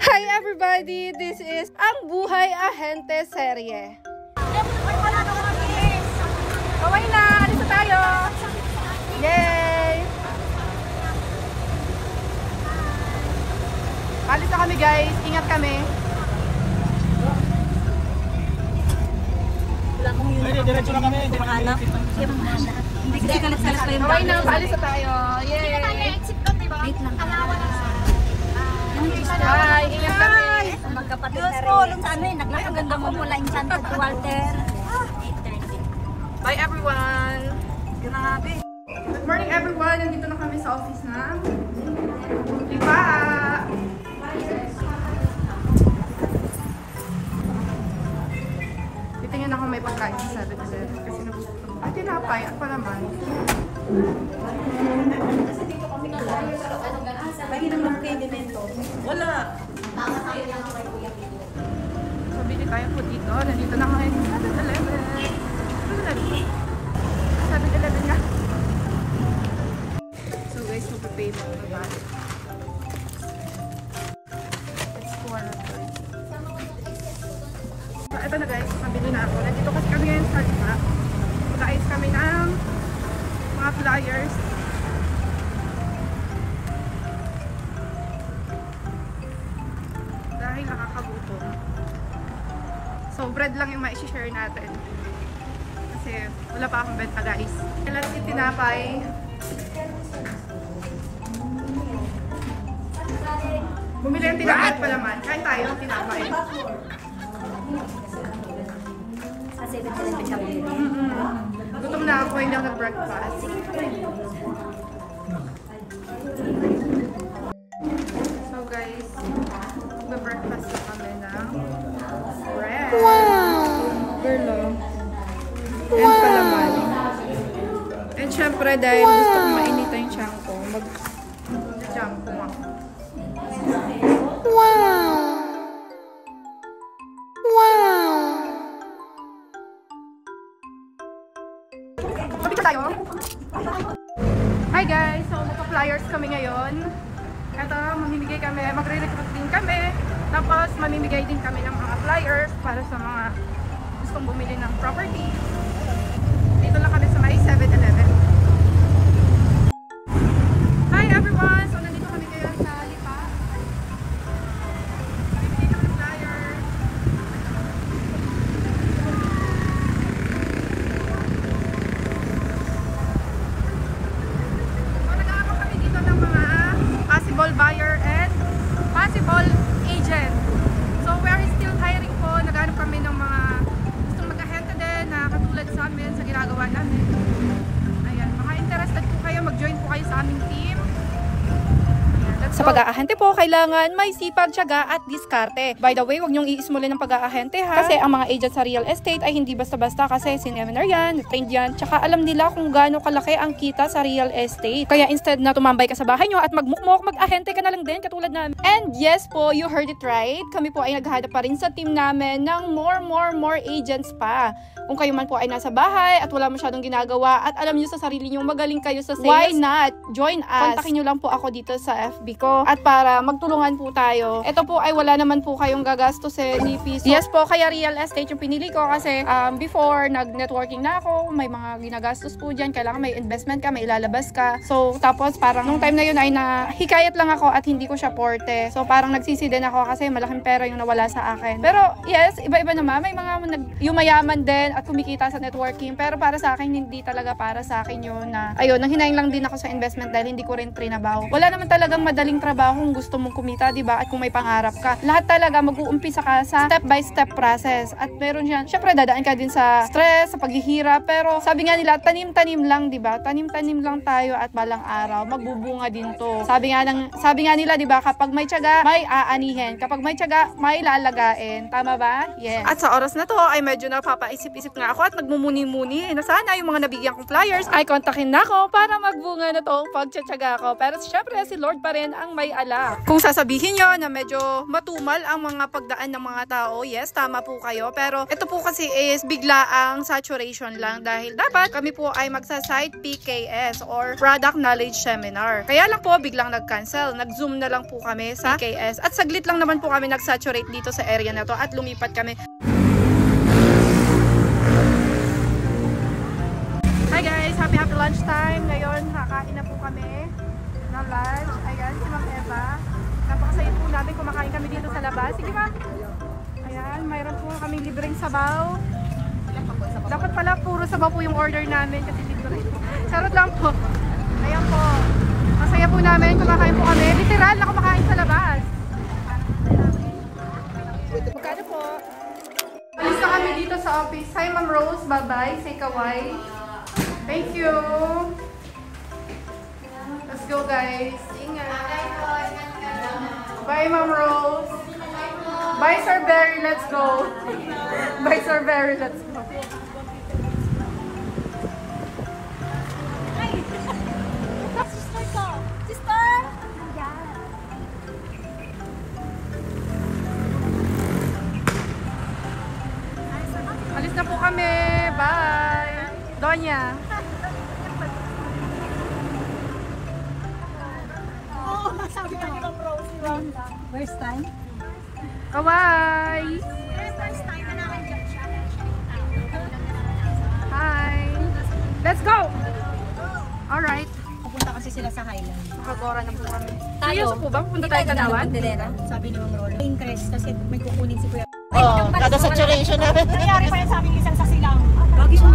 Hi everybody! This is Ang Buhay Ahente Serye. Kaway na! Alis na tayo! Yay! Alis na kami guys! Ingat kami! Diretso na kami. Hindi makahanap. Hindi kasi kalit-kalit pa yung kaway na! Alis na tayo! Yay! Hindi na tayo exit doon, diba? Wait lang. Hi! Ingat kami! magkapatid na rin. Sa ano eh, naglakaganda mo mula Enchanted to Walter. 8:30. Bye everyone! Grabe. Good morning everyone! Nandito na kami sa office na Lipa! Titingin ako may pagkain sa 7-Eleven kasi nagustuhan ko. Ay, tinapay. At pa naman. Lagi naman kayo dimento. Wala. So, bili tayo po dito. Nandito na kami sa 7-Eleven. 7-Eleven nga. So guys, mag-pay mo na ba? Let's go on first. So, ito na guys. Mabili na ako. Nandito kasi kami ngayon sa Lipa. Mag-ayos kami ng mga flyers. Dahil nakakagutom. So, bread lang yung ma-share natin. Kasi wala pa akong benta guys. Kailan si tinapay. Bumili ang tinapay at palaman. Kain tayo ng tinapay. Sa 7-Eleven kami din. Gutom na ako, hindi ako nag-breakfast. So guys, mag-breakfast na kami ng bread. Wow! Girlo. And palaman. And syempre dahil gusto ko mainita yung tiyan ko, mag-jam ko nga. Wow! Wow! Picture tayo. Hi guys! So magpa-flyers kami ngayon. Ito, mamimigay kami, magre-recruit din kami. Tapos mamimigay din kami ng mga flyers para sa mga gustong bumili ng property. Dito lang kami sa may 7-Eleven. Hi everyone! So nandito kami ngayon sa Lipa. Mamimigay kami ng flyers. So nag-aabang kami dito ng mga possible buyer and possible agent. So we are still hiring po. Naghanap kami ng mga gustong mag-ahente din na katulad sa amin sa ginagawa namin. Ayan, mga interested po kayo, mag-join po kayo sa aming team. Sa pag-aahente po, kailangan may sipag, tiyaga at diskarte. By the way, huwag niyong iismulin ng pag-aahente ha. Kasi ang mga agent sa real estate ay hindi basta-basta kasi sineminar yan, trained yan, tsaka alam nila kung gaano kalaki ang kita sa real estate. Kaya instead na tumambay ka sa bahay niyo at magmukmok, mag-ahente ka na lang din katulad namin. And yes po, you heard it right. Kami po ay naghahanap pa rin sa team namin ng more agents pa. Kung kayo man po ay nasa bahay at wala masyadong ginagawa at alam niyo sa sarili niyo magaling kayo sa sales, why not? Join us. Kontakin niyo lang po ako dito sa FB ko at para magtulungan po tayo. Ito po ay wala naman po kayong gagastusin ni piso. Yes po, kaya real estate yung pinili ko kasi before nag-networking na ako, may mga ginagastos po dyan. Kailangan may investment ka, may ilalabas ka. So tapos parang nung time na yun ay hikayat lang ako at hindi ko siya porte. So parang nagsisi din ako kasi malaking pera yung nawala sa akin. Pero yes, iba-iba naman. May mga yumayaman din at kumikita sa networking. Pero para sa akin, hindi talaga para sa akin yun na, ayun, nanghinayang lang din ako sa investment dahil hindi ko rin trinabaho. Wala naman talagang madaling trabaho kung gusto mong kumita, diba? At kung may pangarap ka. Lahat talaga mag-uumpisa ka sa step-by-step process. At meron yan, syempre dadaan ka din sa stress, sa paghihirap. Pero sabi nga nila, tanim-tanim lang, diba? Tanim-tanim lang tayo at balang araw, magbubunga din to. Sabi nga nila, diba? Kapag may tiyaga, may aanihin. Kapag may tiyaga, may lalagain. Tama ba? Yes. At sa oras na to, ay medyo napapaisip-isip nga ako at nagmumuni-muni na sana yung mga nabigyan kong flyers ay kontakin na ako para magbunga na to ang pagtsatsaga ko. Pero syempre si Lord pa rin ang may pala. Kung sasabihin nyo na medyo matumal ang mga pagdaan ng mga tao, yes, tama po kayo. Pero ito po kasi is biglaang saturation lang dahil dapat kami po ay magsa-site PKS or Product Knowledge Seminar. Kaya lang po biglang nag-cancel. Nag-zoom na lang po kami sa PKS at saglit lang naman po kami nag-saturate dito sa area na to at lumipat kami. Hi guys! Happy lunchtime! Ngayon, kakain na po kami ng lunch. Ayan, si Ma'am Eva. Napakasaya po namin kumakain kami dito sa labas. Sige Ma'am! Ayan, mayroon po kami libreng sabaw. Dapat pala puro sabaw po yung order namin kasi libre. Charot lang po. Ayan po. Masaya po namin, kumakain po kami. Literal na kumakain sa labas. Magkano po? Alis na kami dito sa office. Hi Ma'am Rose, bye-bye. Say kawai. Thank you. Let's go guys. Ingat. Bye Ma'am Rose. Bye Sir Barry, let's go. Bye Sir Barry, let's go. Alis na po kami. Bye. Donya. First time? Kawai. Hi. Let's go. Alright. Pupunta kasi sila sa Highland. Nakagora na po kami. Tayo? Seryoso po ba? Pupunta tayo Ganawan? Sabi ni Ma'am Rola. Increase kasi may kukunin si Kuya. Kada saturation namin. Nangyari pa yan sa aming isang sa silang. Lagi siya.